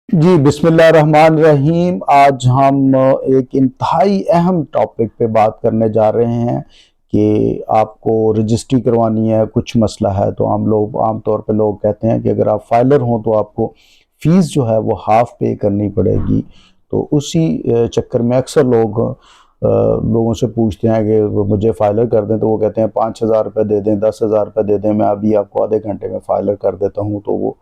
जी, बिस्मिल्लाहिर्रहमानिर्रहीम। आज हम एक इंतहाई अहम टॉपिक पे बात करने जा रहे हैं कि आपको रजिस्ट्री करवानी है, कुछ मसला है तो हम लोग आम तौर पे लोग कहते हैं कि अगर आप फाइलर हों तो आपको फ़ीस जो है वो हाफ़ पे करनी पड़ेगी। तो उसी चक्कर में अक्सर लोगों से पूछते हैं कि वो मुझे फाइलर कर दें, तो वो कहते हैं 5,000 रुपये दे दें, 10,000 रुपये दे दें, मैं अभी आपको आधे घंटे में फाइलर कर देता हूँ। तो वो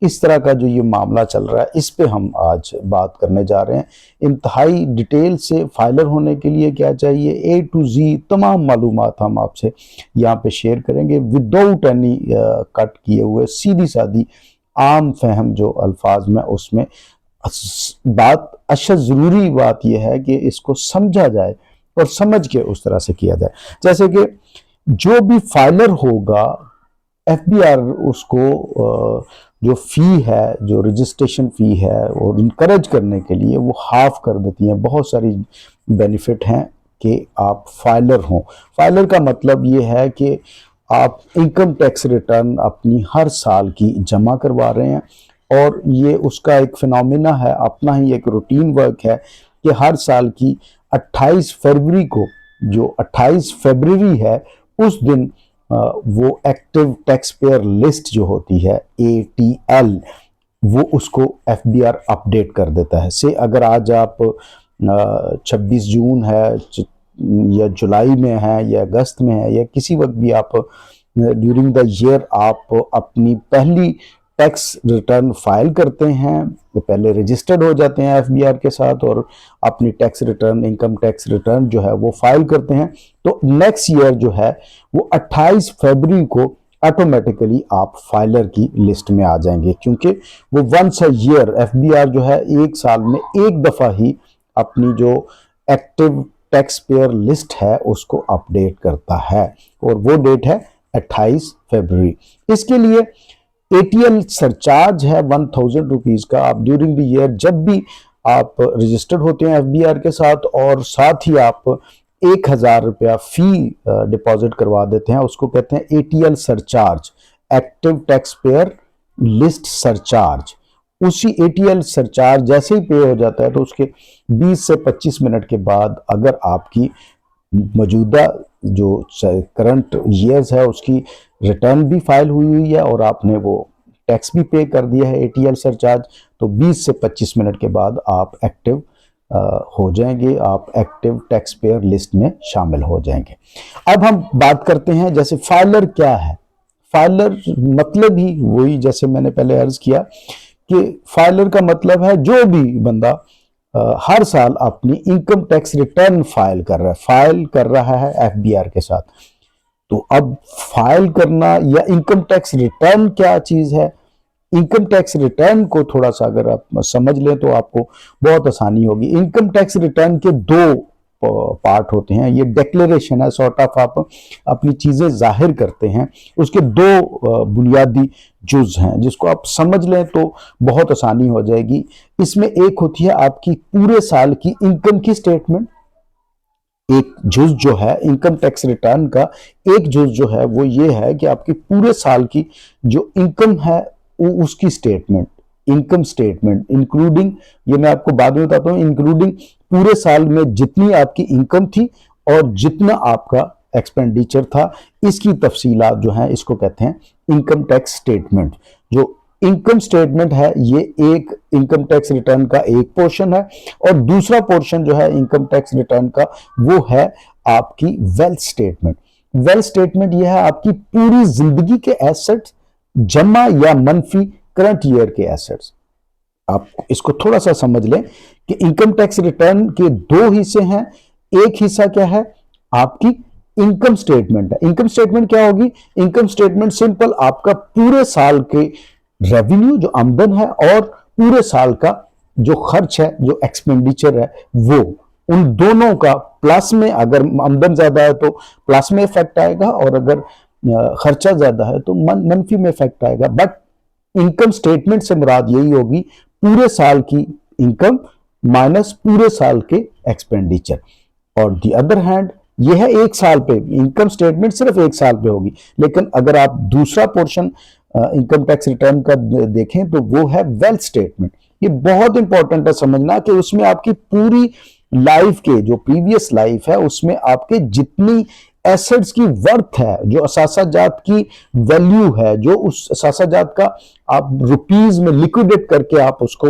इस तरह का जो ये मामला चल रहा है, इस पे हम आज बात करने जा रहे हैं। इंतहाई डिटेल से फाइलर होने के लिए क्या चाहिए, ए टू जी तमाम मालूमात हम आपसे यहाँ पे शेयर करेंगे विदाउट एनी कट किए हुए, सीधी सादी आम फहम जो अल्फाज में उसमें बात। अच्छा, ज़रूरी बात यह है कि इसको समझा जाए और समझ के उस तरह से किया जाए। जैसे कि जो भी फाइलर होगा, एफबीआर उसको जो फ़ी है, जो रजिस्ट्रेशन फ़ी है, और इनकरेज करने के लिए वो हाफ कर देती हैं। बहुत सारी बेनिफिट हैं कि आप फाइलर हों। फाइलर का मतलब ये है कि आप इनकम टैक्स रिटर्न अपनी हर साल की जमा करवा रहे हैं, और ये उसका एक फिनोमिना है, अपना ही एक रूटीन वर्क है कि हर साल की 28 फरवरी को, जो 28 फरवरी है, उस दिन वो एक्टिव टैक्स पेयर लिस्ट जो होती है ATL, वो उसको एफबीआर अपडेट कर देता है। से अगर आज आप 26 जून है या जुलाई में है या अगस्त में है या किसी वक्त भी आप ड्यूरिंग द ईयर आप अपनी पहली टैक्स रिटर्न फाइल करते हैं, तो पहले रजिस्टर्ड हो जाते हैं एफबीआर के साथ और अपनी tax return, income tax return जो है वो फाइल करते हैं, तो नेक्स्ट ईयर जो है वो 28 फरवरी को ऑटोमेटिकली आप फाइलर की लिस्ट में आ जाएंगे, क्योंकि वो वंस अ ईयर एफबीआर जो है एक साल में एक दफ़ा ही अपनी जो एक्टिव टैक्स पेयर लिस्ट है उसको अपडेट करता है, और वो डेट है 28 फरवरी। इसके लिए ATL सरचार्ज है 1,000 रुपीज़ का। आप ड्यूरिंग द ईयर जब भी आप रजिस्टर्ड होते हैं एफबीआर के साथ, और साथ ही आप 1,000 रुपया फी डिपॉजिट करवा देते हैं, उसको कहते हैं ATL surcharge, active tax payer list surcharge. उसी ATL सरचार्ज जैसे ही पे हो जाता है तो उसके 20 से 25 मिनट के बाद अगर आपकी मौजूदा जो करंट ईयर्स है उसकी रिटर्न भी फाइल हुई है और आपने वो टैक्स भी पे कर दिया है ATL सरचार्ज, तो 20 से 25 मिनट के बाद आप एक्टिव हो जाएंगे, आप एक्टिव टैक्स पेयर लिस्ट में शामिल हो जाएंगे। अब हम बात करते हैं जैसे फाइलर क्या है। फाइलर मतलब ही वही, जैसे मैंने पहले अर्ज किया कि फाइलर का मतलब है जो भी बंदा हर साल अपनी इनकम टैक्स रिटर्न फाइल कर रहा है एफबीआर के साथ। तो अब फाइल करना या इनकम टैक्स रिटर्न क्या चीज है, इनकम टैक्स रिटर्न को थोड़ा सा अगर आप समझ लें तो आपको बहुत आसानी होगी। इनकम टैक्स रिटर्न के दो पार्ट होते हैं। ये डिक्लेरेशन है, सॉर्ट ऑफ आप अपनी चीजें जाहिर करते हैं, उसके दो बुनियादी जुज हैं जिसको आप समझ लें तो बहुत आसानी हो जाएगी। इसमें एक होती है आपकी पूरे साल की इनकम की स्टेटमेंट। एक जुज जो है इनकम टैक्स रिटर्न का, एक जुज जो है वो ये है कि आपकी पूरे साल की जो इनकम है वो उसकी स्टेटमेंट, इनकम स्टेटमेंट इंक्लूडिंग, ये मैं आपको बाद में बताता हूँ, इंक्लूडिंग पूरे साल में जितनी आपकी इनकम थी और जितना आपका एक्सपेंडिचर था, इसकी तफसीलात जो है इसको कहते हैं इनकम टैक्स स्टेटमेंट। जो इनकम स्टेटमेंट है ये एक इनकम टैक्स रिटर्न का एक पोर्शन है, और दूसरा पोर्शन जो है इनकम टैक्स रिटर्न का वो है आपकी वेल्थ स्टेटमेंट। वेल्थ स्टेटमेंट ये है आपकी पूरी जिंदगी के एसेट्स, जमा या मनफी करंट ईयर के एसेट्स। आप इसको थोड़ा सा समझ लें कि इनकम टैक्स रिटर्न के दो हिस्से हैं। एक हिस्सा क्या है, आपकी इनकम स्टेटमेंट है। इनकम स्टेटमेंट क्या होगी, इनकम स्टेटमेंट सिंपल आपका पूरे साल के रेवेन्यू जो आमदन है और पूरे साल का जो खर्च है, जो एक्सपेंडिचर है, वो उन दोनों का प्लस में, अगर आमदन ज्यादा है तो प्लस में इफेक्ट आएगा, और अगर खर्चा ज्यादा है तो मनफी में इफेक्ट आएगा। बट इनकम स्टेटमेंट से मुराद यही होगी पूरे साल की इनकम माइनस पूरे साल के एक्सपेंडिचर। और दी अदर हैंड यह है एक साल पे, इनकम स्टेटमेंट सिर्फ एक साल पे होगी। लेकिन अगर आप दूसरा पोर्शन इनकम टैक्स रिटर्न का देखें तो वो है वेल्थ स्टेटमेंट। ये बहुत इंपॉर्टेंट है समझना कि उसमें आपकी पूरी लाइफ के जो प्रीवियस लाइफ है उसमें आपके जितनी एसेट्स की वर्थ है, जो असासाजात की वैल्यू है, जो उस असासाजात का आप रुपीज में लिक्विडेट करके आप उसको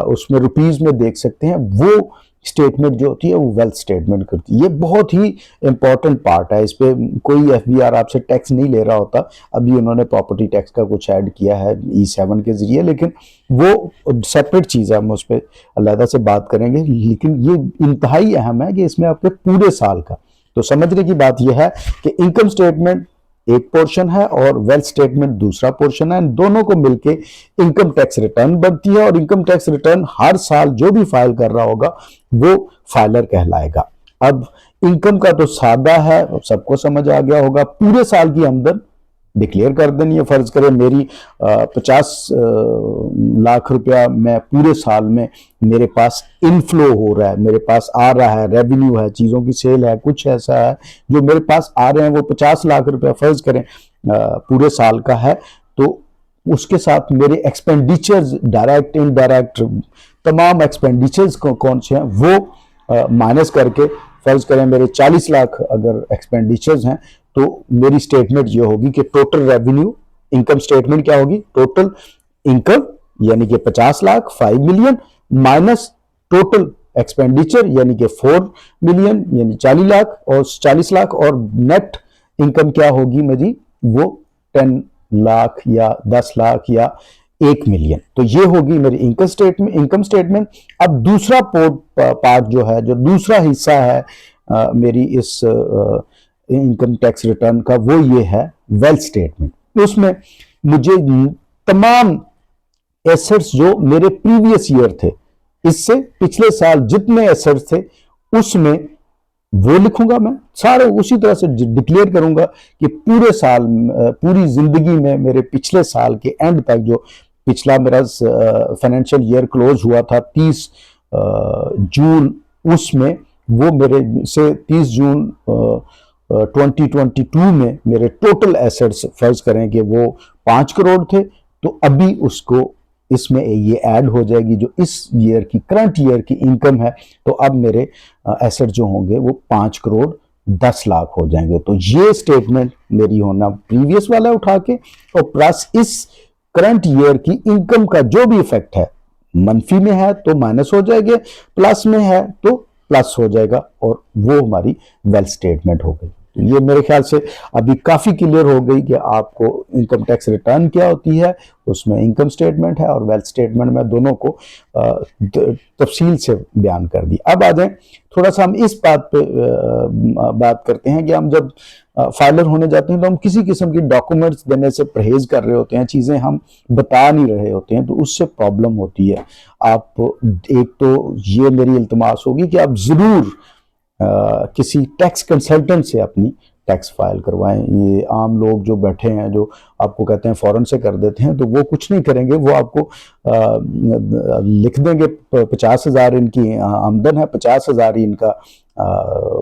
उसमें रुपीज में देख सकते हैं, वो स्टेटमेंट जो होती है वो वेल्थ स्टेटमेंट करती है। ये बहुत ही इंपॉर्टेंट पार्ट है, इस पे कोई एफबीआर आपसे टैक्स नहीं ले रहा होता। अभी उन्होंने प्रॉपर्टी टैक्स का कुछ ऐड किया है E7 के जरिए, लेकिन वो सेपरेट चीज़ है, हम उस पर अलहदा से बात करेंगे। लेकिन ये इंतहाई अहम है कि इसमें आपके पूरे साल का, तो समझने की बात यह है कि इनकम स्टेटमेंट एक पोर्शन है और वेल्थ स्टेटमेंट दूसरा पोर्शन है। दोनों को मिलके इनकम टैक्स रिटर्न बनती है, और इनकम टैक्स रिटर्न हर साल जो भी फाइल कर रहा होगा वो फाइलर कहलाएगा। अब इनकम का तो सादा है, सबको समझ आ गया होगा। पूरे साल की आमदन डिक्लेयर कर देनी है। फर्ज करें मेरी 50 लाख रुपया मैं पूरे साल में मेरे पास इनफ्लो हो रहा है, मेरे पास आ रहा है, रेवेन्यू है, चीज़ों की सेल है, कुछ ऐसा है जो मेरे पास आ रहे हैं, वो 50 लाख रुपया फर्ज करें पूरे साल का है, तो उसके साथ मेरे एक्सपेंडिचर्स डायरेक्ट इनडायरेक्ट तमाम एक्सपेंडिचर्स कौन से हैं वो माइनस करके फर्ज करें मेरे 40 लाख अगर एक्सपेंडिचर्स हैं, तो मेरी स्टेटमेंट ये होगी कि टोटल रेवेन्यू, इनकम स्टेटमेंट क्या होगी, टोटल इनकम यानी कि 50 lakh 5 million minus total expenditure यानी कि 4 मिलियन यानी 40 लाख, और 40 लाख और नेट इनकम क्या होगी मेरी, वो 10 लाख या 10 लाख या 1 मिलियन। तो ये होगी मेरी इनकम स्टेटमेंट। अब दूसरा पार्ट जो है, जो दूसरा हिस्सा है मेरी इस इनकम टैक्स रिटर्न का, वो ये है वेल्थ स्टेटमेंट। उसमें मुझे तमाम एसेट्स जो मेरे प्रीवियस ईयर थे, इससे पिछले साल जितने एसेट्स थे उसमें वो लिखूंगा, मैं सारे उसी तरह से डिक्लेयर करूंगा कि पूरे साल, पूरी जिंदगी में मेरे पिछले साल के एंड तक, जो पिछला मेरा फाइनेंशियल ईयर क्लोज हुआ था 30 जून, उसमें वो मेरे से 30 जून 2022 में मेरे टोटल एसेट्स फर्ज करें कि वो 5 करोड़ थे, तो अभी उसको इसमें ये ऐड हो जाएगी जो इस ईयर की, करंट ईयर की इनकम है, तो अब मेरे एसेट जो होंगे वो 5 करोड़ 10 लाख हो जाएंगे। तो ये स्टेटमेंट मेरी होना प्रीवियस वाला उठा के, और प्लस इस करंट ईयर की इनकम का जो भी इफेक्ट है, मनफी में है तो माइनस हो जाएंगे, प्लस में है तो प्लस हो जाएगा, और वो हमारी वेल्थ स्टेटमेंट हो गई। तो ये मेरे ख्याल से अभी काफ़ी क्लियर हो गई कि आपको इनकम टैक्स रिटर्न क्या होती है, उसमें इनकम स्टेटमेंट है और वेल्थ स्टेटमेंट में दोनों को तफसील से बयान कर दी। अब आ जाएं, थोड़ा सा हम इस बात पे बात करते हैं कि हम जब फाइलर होने जाते हैं तो हम किसी किस्म की डॉक्यूमेंट्स देने से परहेज कर रहे होते हैं, चीज़ें हम बता नहीं रहे होते हैं, तो उससे प्रॉब्लम होती है। आप, एक तो ये मेरी इल्तमास होगी कि आप ज़रूर किसी टैक्स कंसल्टेंट से अपनी टैक्स फाइल करवाएं। ये आम लोग जो बैठे हैं, जो आपको कहते हैं फ़ौरन से कर देते हैं, तो वो कुछ नहीं करेंगे, वो आपको लिख देंगे 50,000 इनकी आमदन है, 50,000 ही इनका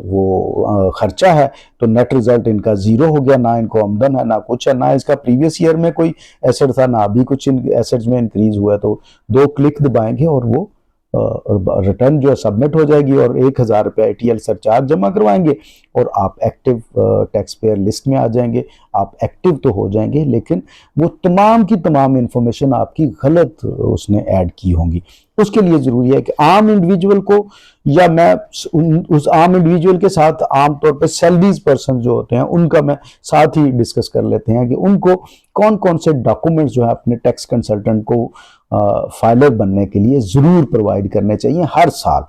वो खर्चा है, तो नेट रिजल्ट इनका ज़ीरो हो गया, ना इनको आमदन है ना कुछ है, ना इसका प्रीवियस ईयर में कोई एसेट था, ना अभी कुछ इन एसेट्स में इंक्रीज हुआ है। तो 2 क्लिक दबाएंगे और वो रिटर्न जो है सबमिट हो जाएगी, और 1,000 रुपया ATL सरचार्ज जमा करवाएंगे और आप एक्टिव टैक्स पेयर लिस्ट में आ जाएंगे। आप एक्टिव तो हो जाएंगे, लेकिन वो तमाम की तमाम इंफॉर्मेशन आपकी गलत उसने ऐड की होंगी। उसके लिए ज़रूरी है कि आम इंडिविजुअल को, या मैं उस आम इंडिविजुअल के साथ आम तौर पे सैलरीज पर्सन जो होते हैं उनका मैं साथ ही डिस्कस कर लेते हैं कि उनको कौन कौन से डॉक्यूमेंट्स जो है अपने टैक्स कंसल्टेंट को फाइलर बनने के लिए ज़रूर प्रोवाइड करने चाहिए हर साल।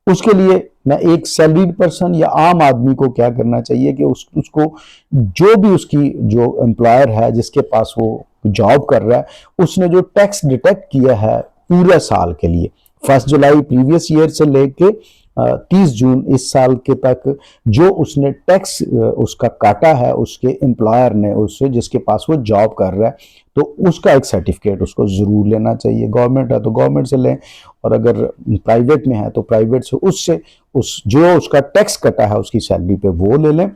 उसके लिए मैं एक सैलरीड पर्सन या आम आदमी को क्या करना चाहिए कि उसको जो भी उसकी जो एम्प्लॉयर है जिसके पास वो जॉब कर रहा है, उसने जो टैक्स डिटेक्ट किया है पूरे साल के लिए, 1 जुलाई प्रीवियस ईयर से लेके 30 जून इस साल के तक जो उसने टैक्स उसका काटा है उसके एम्प्लॉयर ने उससे, जिसके पास वो जॉब कर रहा है, तो उसका एक सर्टिफिकेट उसको ज़रूर लेना चाहिए। गवर्नमेंट है तो गवर्नमेंट से लें, और अगर प्राइवेट में है तो प्राइवेट से उससे जो उसका टैक्स कटा है उसकी सैलरी पे वो ले लें।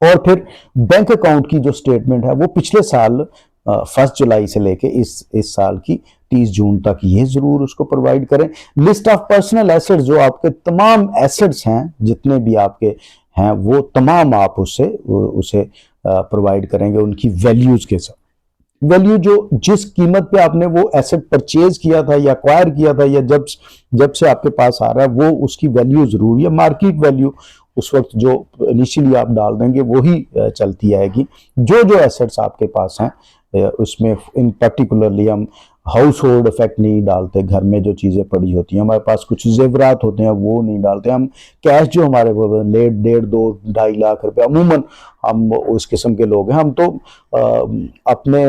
और फिर बैंक अकाउंट की जो स्टेटमेंट है वो पिछले साल 1 जुलाई से लेके इस साल की 30 जून तक, ये जरूर उसको प्रोवाइड करें। लिस्ट ऑफ पर्सनल एसेट्स, जो आपके तमाम एसेट्स हैं जितने भी आपके हैं वो तमाम आप उसे प्रोवाइड करेंगे उनकी वैल्यूज के साथ। वैल्यू जो जिस कीमत पे आपने वो एसेट परचेज किया था या एक्वायर किया था या जब से आपके पास आ रहा है, वो उसकी वैल्यू जरूर, या मार्केट वैल्यू उस वक्त जो इनिशियली आप डाल देंगे वही चलती आएगी। जो एसेट्स आपके पास हैं उसमें इन पर्टिकुलरली हम हाउस होल्ड इफेक्ट नहीं डालते, घर में जो चीज़ें पड़ी होती हैं, हमारे पास कुछ जेवरात होते हैं वो नहीं डालते हम। कैश जो हमारे 1.5-2-2.5 लाख रुपए अमूमन हम उस किस्म के लोग हैं, हम तो अपने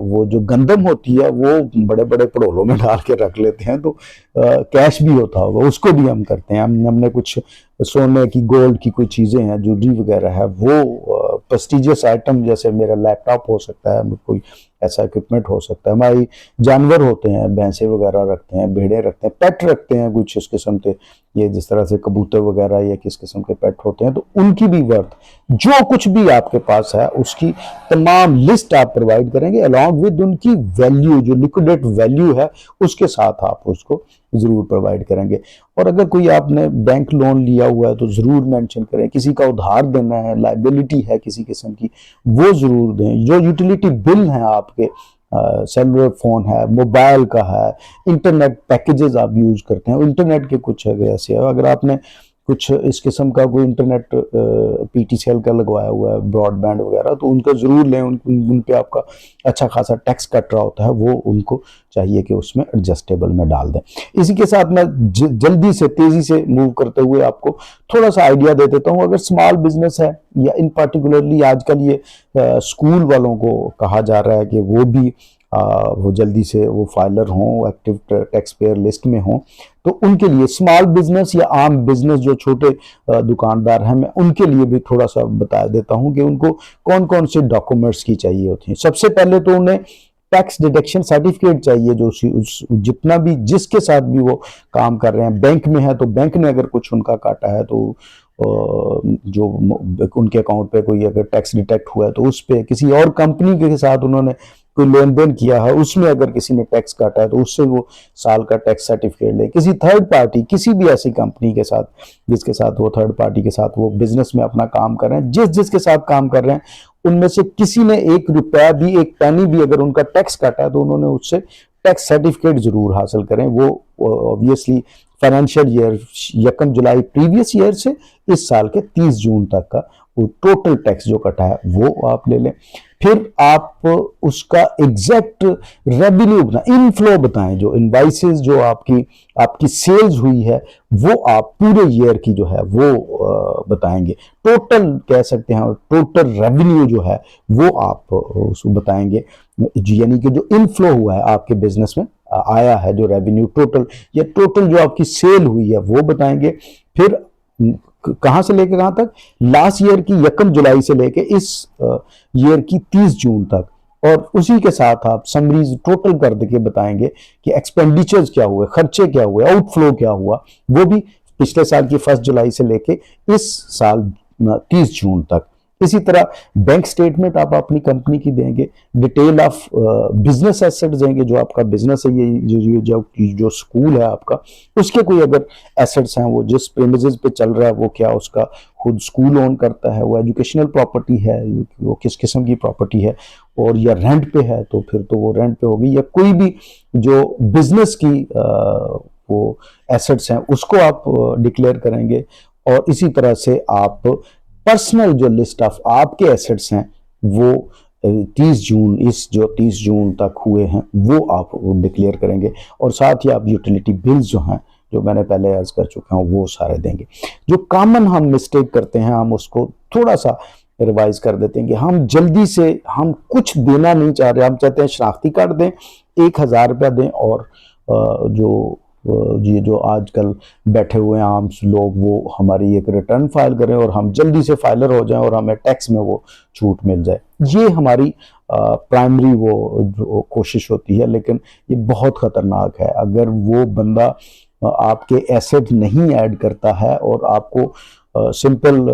वो जो गंदम होती है वो बड़े बड़े पड़ोलों में डाल के रख लेते हैं, तो कैश भी होता होगा उसको भी हम करते हैं। हमने कुछ सोने की गोल्ड की कोई चीज़ें हैं, ज्वेलरी वगैरह है, वो प्रेस्टिजियस आइटम जैसे मेरा लैपटॉप हो सकता है, कोई ऐसा इक्विपमेंट हो सकता है, हमारी जानवर होते हैं, भैंसे वगैरह रखते हैं, भेड़े रखते हैं, पेट रखते हैं कुछ इस किस्म के, ये जिस तरह से कबूतर वगैरह या किस किस्म के पेट होते हैं, तो उनकी भी वर्थ, जो कुछ भी आपके पास है उसकी तमाम लिस्ट आप प्रोवाइड करेंगे अलॉन्ग विद उनकी वैल्यू, जो लिक्विडेट वैल्यू है उसके साथ आप उसको जरूर प्रोवाइड करेंगे। और अगर कोई आपने बैंक लोन लिया हुआ है तो जरूर मेंशन करें, किसी का उधार देना है, लायबिलिटी है किसी किस्म की, वो जरूर दें। जो यूटिलिटी बिल हैं आपके, सेलुलर फोन है, मोबाइल का है, इंटरनेट पैकेजेस आप यूज करते हैं, इंटरनेट के कुछ ऐसे है, अगर आपने कुछ इस किस्म का कोई इंटरनेट पीटीसीएल का लगवाया हुआ है, ब्रॉडबैंड वगैरह, तो उनका जरूर लें। उन पे आपका अच्छा खासा टैक्स कट रहा होता है, वो उनको चाहिए कि उसमें एडजस्टेबल में डाल दें। इसी के साथ मैं जल्दी से तेजी से मूव करते हुए आपको थोड़ा सा आइडिया दे देता हूँ। अगर स्मॉल बिजनेस है या इन पर्टिकुलरली आजकल ये स्कूल वालों को कहा जा रहा है कि वो जल्दी से वो फाइलर हों, एक्टिव टैक्स पेयर लिस्ट में हों, तो उनके लिए स्मॉल बिजनेस या आम बिजनेस जो छोटे दुकानदार हैं, मैं उनके लिए भी थोड़ा सा बता देता हूं कि उनको कौन कौन से डॉक्यूमेंट्स की चाहिए होती हैं। सबसे पहले तो उन्हें टैक्स डिडक्शन सर्टिफिकेट चाहिए, जो जितना भी जिसके साथ भी वो काम कर रहे हैं, बैंक में है तो बैंक ने अगर कुछ उनका काटा है तो जो उनके अकाउंट पे कोई अगर टैक्स डिटेक्ट हुआ है तो उस पे, किसी और कंपनी के साथ उन्होंने कोई लेन देन किया है उसमें अगर किसी ने टैक्स काटा है तो उससे वो साल का टैक्स सर्टिफिकेट ले। किसी थर्ड पार्टी, किसी भी ऐसी कंपनी के साथ जिसके साथ वो थर्ड पार्टी के साथ वो बिजनेस में अपना काम कर रहे हैं, जिसके साथ काम कर रहे हैं उनमें से किसी ने 1 रुपया भी, 1 पैनी भी अगर उनका टैक्स काटा है तो उन्होंने उससे टैक्स सर्टिफिकेट जरूर हासिल करें। वो ऑब्वियसली फाइनेंशियल ईयर 1 जुलाई प्रीवियस ईयर से इस साल के 30 जून तक का वो टोटल टैक्स जो कटा है वो आप ले लें। फिर आप उसका एग्जैक्ट रेवेन्यू इनफ्लो बताएं, जो इनवाइसेस जो आपकी सेल्स हुई है वो आप पूरे ईयर की जो है वो बताएंगे। टोटल कह सकते हैं, टोटल रेवेन्यू जो है वो आप उसको बताएंगे, यानी कि जो इनफ्लो हुआ है आपके बिजनेस में आया है, जो रेवेन्यू टोटल या टोटल जो आपकी सेल हुई है वो बताएंगे। फिर कहां से लेकर कहां तक, लास्ट ईयर की 1 जुलाई से लेकर इस ईयर की 30 जून तक, और उसी के साथ आप समरीज टोटल कर देके बताएंगे कि एक्सपेंडिचर्स क्या हुए, खर्चे क्या हुए, आउटफ्लो क्या हुआ, वो भी पिछले साल की 1 जुलाई से लेके इस साल 30 जून तक। इसी तरह बैंक स्टेटमेंट आप अपनी कंपनी की देंगे, डिटेल ऑफ बिजनेस एसेट्स देंगे, जो आपका बिजनेस है, ये जो स्कूल है आपका, उसके कोई अगर एसेट्स हैं, वो जिस प्रेमिसेस पे चल रहा है वो क्या उसका खुद स्कूल ओन करता है, वो एजुकेशनल प्रॉपर्टी है, वो किस किस्म की प्रॉपर्टी है, और या रेंट पे है तो फिर तो वो रेंट पे होगी, या कोई भी जो बिजनेस की वो एसेट्स हैं उसको आप डिक्लेयर करेंगे। और इसी तरह से आप पर्सनल जो लिस्ट ऑफ आपके एसेट्स हैं वो 30 जून तक हुए हैं वो आप डिक्लेयर करेंगे, और साथ ही आप यूटिलिटी बिल्स जो हैं, जो मैंने पहले अर्ज कर चुका हूं, वो सारे देंगे। जो कॉमन हम मिस्टेक करते हैं, हम उसको थोड़ा सा रिवाइज कर देते हैं कि हम जल्दी से हम कुछ देना नहीं चाह रहे, हम चाहते हैं शनाख्ती कार्ड दें, 1000 रुपया दें, और ये जो आजकल बैठे हुए हैं आम लोग वो हमारी एक रिटर्न फाइल करें और हम जल्दी से फाइलर हो जाएं और हमें टैक्स में वो छूट मिल जाए। ये हमारी प्राइमरी वो जो कोशिश होती है, लेकिन ये बहुत ख़तरनाक है। अगर वो बंदा आपके एसेट नहीं ऐड करता है और आपको सिंपल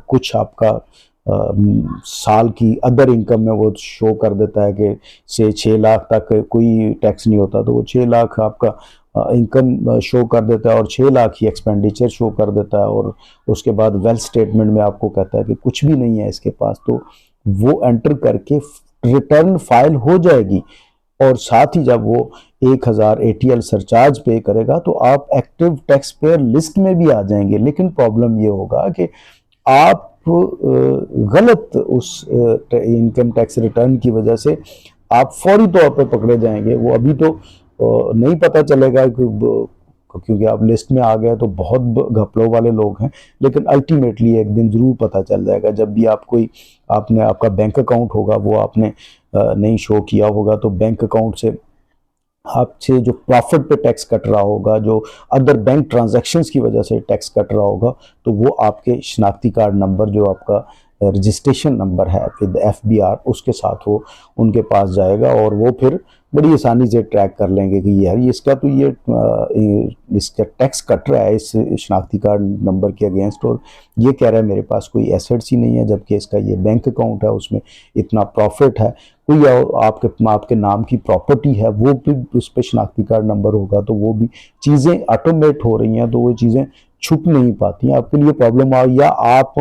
कुछ आपका साल की अदर इनकम में वो शो कर देता है कि से 6 लाख तक कोई टैक्स नहीं होता, तो वो 6 लाख आपका इनकम शो कर देता है और 6 लाख ही एक्सपेंडिचर शो कर देता है, और उसके बाद वेल्थ स्टेटमेंट में आपको कहता है कि कुछ भी नहीं है इसके पास। तो वो एंटर करके रिटर्न फाइल हो जाएगी, और साथ ही जब वो 1000 ATL सरचार्ज पे करेगा तो आप एक्टिव टैक्स पेयर लिस्ट में भी आ जाएंगे। लेकिन प्रॉब्लम ये होगा कि आप गलत उस इनकम टैक्स रिटर्न की वजह से आप फौरी तौर पे पकड़े जाएंगे। वो अभी तो नहीं पता चलेगा क्योंकि आप लिस्ट में आ गए तो बहुत घपलों वाले लोग हैं, लेकिन अल्टीमेटली एक दिन जरूर पता चल जाएगा। जब भी आप कोई आपने आपका बैंक अकाउंट होगा वो आपने नहीं शो किया होगा, तो बैंक अकाउंट से आपसे जो प्रॉफिट पे टैक्स कट रहा होगा, जो अदर बैंक ट्रांजैक्शंस की वजह से टैक्स कट रहा होगा, तो वो आपके शनाख्ती कार्ड नंबर जो आपका रजिस्ट्रेशन नंबर है विद FBR उसके साथ वो उनके पास जाएगा, और वो फिर बड़ी आसानी से ट्रैक कर लेंगे कि यार इसका तो ये इसका टैक्स कट रहा है इस शनाख्ती कार्ड नंबर के अगेंस्ट, और ये कह रहा है मेरे पास कोई एसेट्स ही नहीं है, जबकि इसका ये बैंक अकाउंट है, उसमें इतना प्रॉफिट है। कोई आपके नाम की प्रॉपर्टी है वो भी उस पर शनाख्ती कार्ड नंबर होगा, तो वो भी चीज़ें ऑटोमेट हो रही हैं, तो वो चीज़ें छुप नहीं पाती हैं। आपके लिए प्रॉब्लम आ, या आप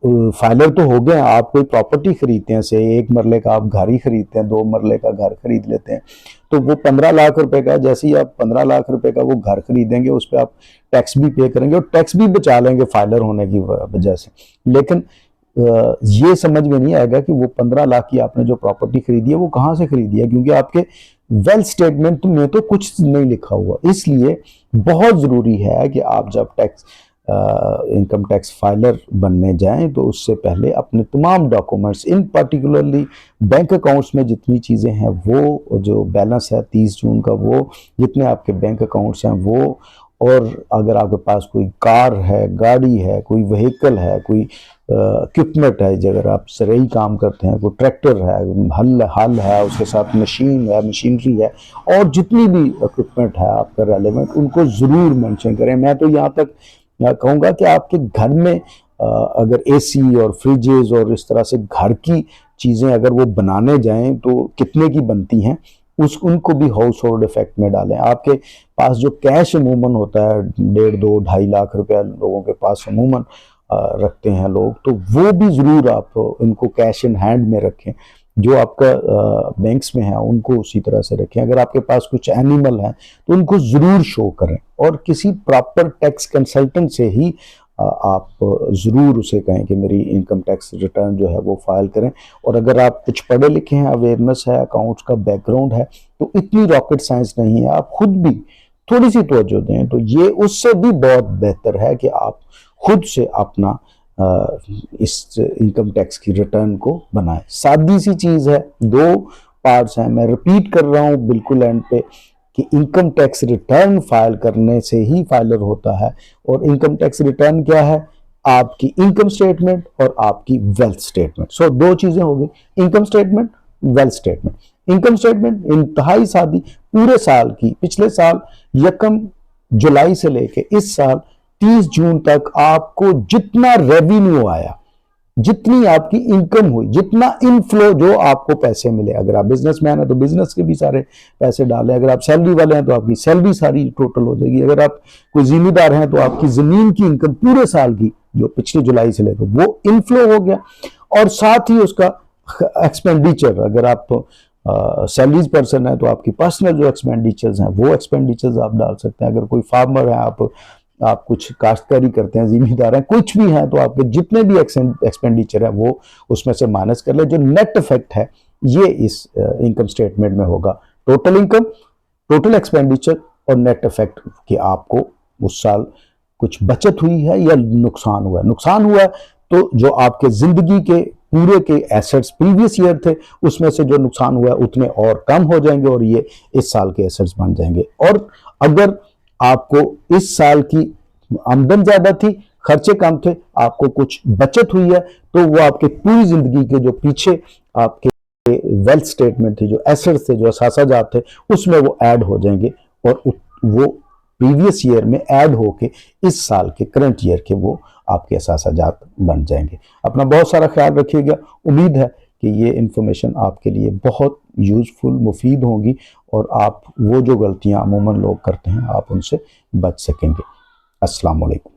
फाइलर तो हो गए, आप कोई प्रॉपर्टी खरीदते हैं, से 1 मरले का आप घर ही खरीदते हैं, 2 मरले का घर खरीद लेते हैं, तो वो 15 लाख रुपए का, जैसे ही आप 15 लाख रुपए का वो घर खरीदेंगे उस पर आप टैक्स भी पे करेंगे और टैक्स भी बचा लेंगे फाइलर होने की वजह से। लेकिन ये समझ में नहीं आएगा कि वो 15 लाख की आपने जो प्रॉपर्टी खरीदी है वो कहाँ से खरीदी है, क्योंकि आपके वेल्थ स्टेटमेंट में तो कुछ नहीं लिखा हुआ। इसलिए बहुत ज़रूरी है कि आप जब इनकम टैक्स फाइलर बनने जाएं तो उससे पहले अपने तमाम documents, in particularly bank accounts में जितनी चीज़ें हैं, वो जो बैलेंस है 30 जून का, वो जितने आपके बैंक अकाउंट्स हैं वो, और अगर आपके पास कोई कार है, गाड़ी है, कोई व्हीकल है, कोई इक्विपमेंट है, अगर आप सराई काम करते हैं, कोई ट्रैक्टर है, हल है, उसके साथ मशीन है, मशीनरी है, और जितनी भी इक्विपमेंट है आपका रेलेवेंट, उनको ज़रूर मेंशन करें। मैं तो यहाँ तक कहूँगा कि आपके घर में अगर AC और फ्रिजेज और इस तरह से घर की चीज़ें अगर वो बनाने जाएं तो कितने की बनती हैं, उनको भी हाउस होल्ड इफेक्ट में डालें। आपके पास जो कैश अमूमन होता है 1.5, 2, 2.5 लाख रुपया लोगों के पास अमूमन रखते हैं लोग, तो वो भी ज़रूर आप इनको कैश इन हैंड में रखें। जो आपका बैंक्स में है उनको उसी तरह से रखें। अगर आपके पास कुछ एनिमल है तो उनको ज़रूर शो करें, और किसी प्रॉपर टैक्स कंसल्टेंट से ही आप ज़रूर उसे कहें कि मेरी इनकम टैक्स रिटर्न जो है वो फाइल करें। और अगर आप कुछ पढ़े लिखे हैं, अवेयरनेस है, अकाउंट्स का बैकग्राउंड है, तो इतनी रॉकेट साइंस नहीं है, आप खुद भी थोड़ी सी तवज्जो दें तो ये उससे भी बहुत बेहतर है कि आप खुद से अपना इस इनकम टैक्स की रिटर्न को बनाएं। सादी सी चीज़ है, 2 पार्ट्स हैं, मैं रिपीट कर रहा हूँ बिल्कुल एंड पे कि इनकम टैक्स रिटर्न फाइल करने से ही फाइलर होता है। और इनकम टैक्स रिटर्न क्या है? आपकी इनकम स्टेटमेंट और आपकी वेल्थ स्टेटमेंट। सो 2 चीजें हो गई, income statement, wealth statement. Income statement इंतहाई सादी, पूरे साल की, पिछले साल 1 जुलाई से लेके इस साल 30 जून तक आपको जितना रेवेन्यू आया, जितनी आपकी इनकम हुई, जितना इनफ्लो जो आपको पैसे मिले, अगर आप बिजनेसमैन हैं तो बिजनेस के भी सारे पैसे डालें, अगर आप सैलरी वाले हैं तो आपकी सैलरी सारी टोटल हो जाएगी, अगर आप कोई जिम्मेदार हैं तो आपकी जमीन की इनकम पूरे साल की जो पिछले जुलाई से लेकर वो इनफ्लो हो गया। और साथ ही उसका एक्सपेंडिचर, अगर आप सैलरीज पर्सन है तो आपकी पर्सनल जो एक्सपेंडिचर्स हैं वो एक्सपेंडिचर्स आप डाल सकते हैं। अगर कोई फार्मर है, आप कुछ काश्तकारी करते हैं, जिम्मेदार हैं, कुछ भी है, तो आपके जितने भी एक्सपेंडिचर है वो उसमें से माइनस कर ले। जो नेट इफेक्ट है ये इस इनकम स्टेटमेंट में होगा, टोटल इनकम, टोटल एक्सपेंडिचर और नेट इफेक्ट कि आपको उस साल कुछ बचत हुई है या नुकसान हुआ है। नुकसान हुआ है तो जो आपके जिंदगी के पूरे के एसेट्स प्रीवियस ईयर थे उसमें से जो नुकसान हुआ है उतने और कम हो जाएंगे और ये इस साल के एसेट्स बन जाएंगे। और अगर आपको इस साल की आमदन ज्यादा थी, खर्चे कम थे, आपको कुछ बचत हुई है, तो वो आपके पूरी जिंदगी के जो पीछे आपके वेल्थ स्टेटमेंट थी, जो एसेट्स थे, जो असासाजात थे, उसमें वो ऐड हो जाएंगे और वो प्रीवियस ईयर में ऐड होके इस साल के करंट ईयर के वो आपके असासाजात बन जाएंगे। अपना बहुत सारा ख्याल रखिएगा। उम्मीद है कि ये इन्फॉर्मेशन आपके लिए बहुत यूज़फुल मुफीद होंगी और आप वो जो गलतियां अमूमन लोग करते हैं आप उनसे बच सकेंगे। अस्सलाम वालेकुम।